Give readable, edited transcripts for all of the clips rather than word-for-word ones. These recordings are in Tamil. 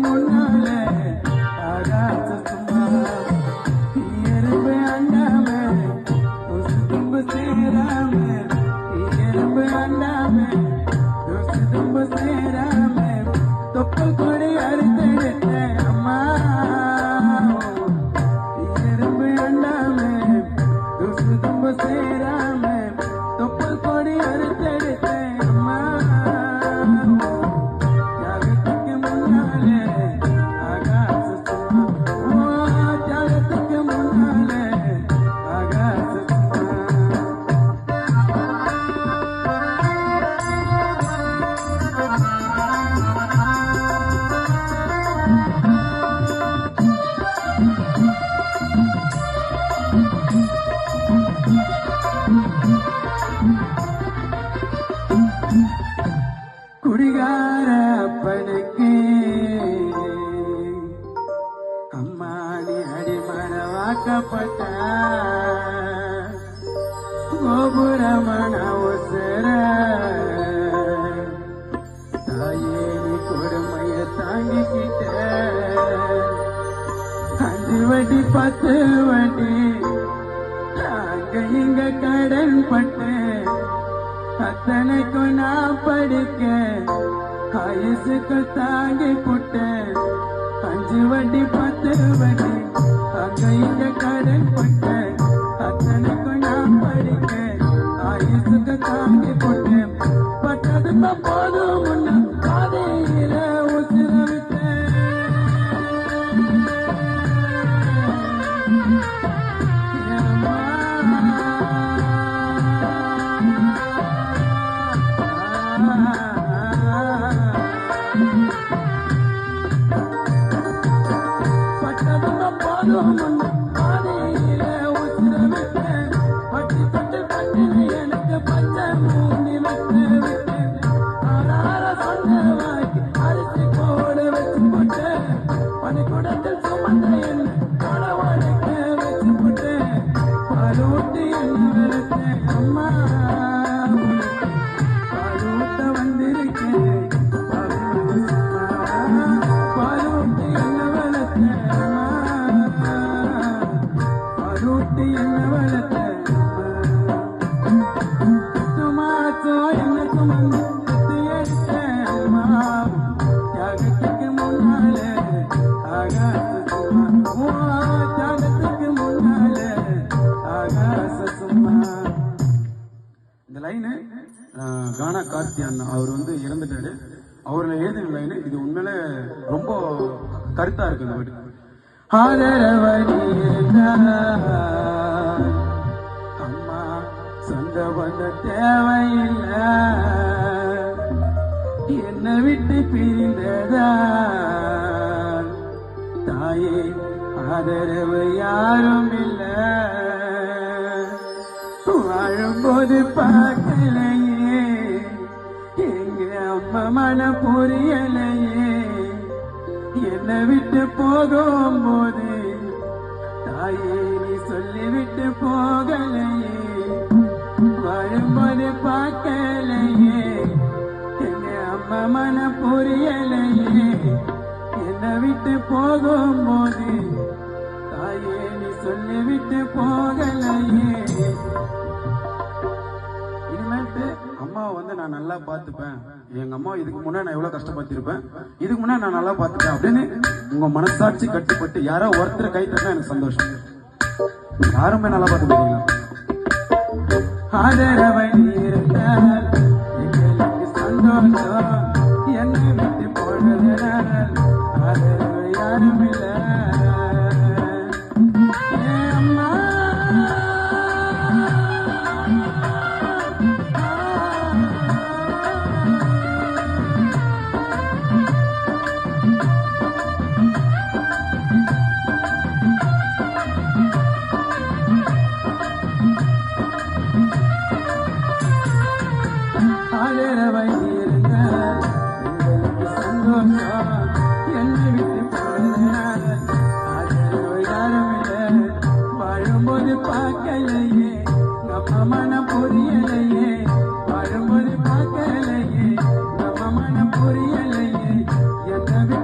முன்னாலே ஆகாச சும்மா எறும்பு அண்டாம கொசு தும்பு சேராம எறும்பு அண்டாம கொசு தும்பு சேராம தொப்புள் கொடி அறுத்தெடுத்த அம்மா எறும்பு அண்டாம கொசு தும்பு சேராம தொப்புள் கொடி அறுத்தெடுத்த அம்மா தியாகத்துக்கு முன்னாலே ஆகாச சும்மா தியாகத்துக்கு முன்னாலே ஆகாச சும்மா குடிகார அப்பனுக்கு அம்மா நீ அடிமரவாக்கப்பட்ட கோபுரமான உசர தாயே நீ கொடுமைய தாங்கிக்கிட்ட 5 வட்டி 10 வட்டி அங்க இங்க கடன் பட்டு அத்தனைக்கும் நான் படிக்க ஆயுசுக்கு தாங்கி புட்டேன் 5 வட்டி 10 வட்டி அங்க இங்க கடன் பட்டேன் அத்தனைக்கும் நான் படிக்க ஆயுசுக்கு தாங்கி புட்டேன் பட்டதுக்கு போதும் முன்ன பாதையில உசுர விட்டேன் பட்டதுக்கு போதும் முன்ன பாதையில உசுர விட்டேன் பட்டி தொட்டு கண்ணில் எனக்கு பச்சை மூங்கி விட்டு விட்டேன் ஆறார சொன்ன வாக்கி அரிசி போட வச்சு போட்டேன் பனிக்கூடத்தில் சுமந்த என்ன கடவுளுக்கு வச்சு போட்டேன் பால் ஊட்டி என்ன வெளுத்தேன் அம்மா பால் ஊட்ட வந்திருக்கேன் பால் ஊட்டி என்ன வெளுத்தேன் அம்மா பால் ஊட்டி என்ன வெளுத்தேன் சுமாசோ என்ன சுமந்து சுத்தி எடுத்தேன் அம்மா தியாகத்துக்கு முன்னாலே ஆகாச சும்மா தியாகத்துக்கு முன்னாலே ஆகாச சும்மா. இந்த லைனு கானா கார்த்தி அண்ணா அவர் வந்து இறந்துட்டாரு. அவர்ல எழுதின லைனு இது உண்மையில ரொம்ப கருத்தா இருக்கு. இந்த வீடு ஆதரவணி அம்மா சொந்த பந்த தேவையில்லை என்னை விட்டு பிரிந்ததா தாயே ஆதரவு யாரும் இல்லை வாழும்போது பார்க்கலையே எங்க அம்மா மனம் புரியலையே என்னை விட்டு போகும்போது தாயே நீ சொல்லிவிட்டு போகலையே வாழும்போது பார்க்கலையே எங்க அம்மா மனம் புரியலையே என்னை விட்டு போகும்போது தாயே நீ சொல்லிவிட்டு போகலையே. இனிமேட்டு அம்மாவை வந்து நான் நல்லா பார்த்துப்பேன், எங்க அம்மா இதுக்கு முன்னாடி நான் எவ்வளவு கஷ்டப்பட்டிருப்பேன், இதுக்கு முன்னாடி நான் நல்லா பார்த்துப்பேன் அப்படின்னு உங்க மனசாட்சி கட்டுப்பட்டு யாரோ ஒருத்தர் கை தட்டா எனக்கு சந்தோஷம். யாருமே நல்லா பார்த்து போறீங்களா? ஆதரவை இருந்தால் எங்களுக்கு சந்தோஷம் என்னை விட்டு போனதனால் ஆதரவு யாரும் இல்லை அம்மா ஆதரவை இருந்தால் எங்களுக்கு சந்தோஷம் என்னை விட்டு போனதனால்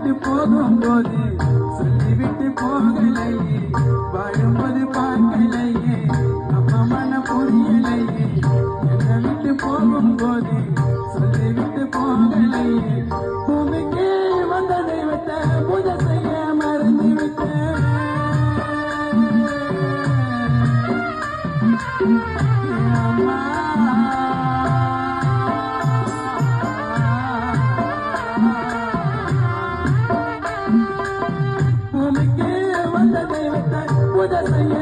விட்டு போகும்போது சொல்லிவிட்டு போகலையே, வாழும்போது பார்க்கலையே, அம்மா மன புரியலையே. என்னை விட்டு போகும்போது சொல்லிவிட்டு போகலையே, பூமிக்கு வந்த தெய்வத்தை பூஜை செய்ய மறந்து விட்டேன். அம்மா பூமிக்கு வந்த தெய்வத்தை பூஜை செய்ய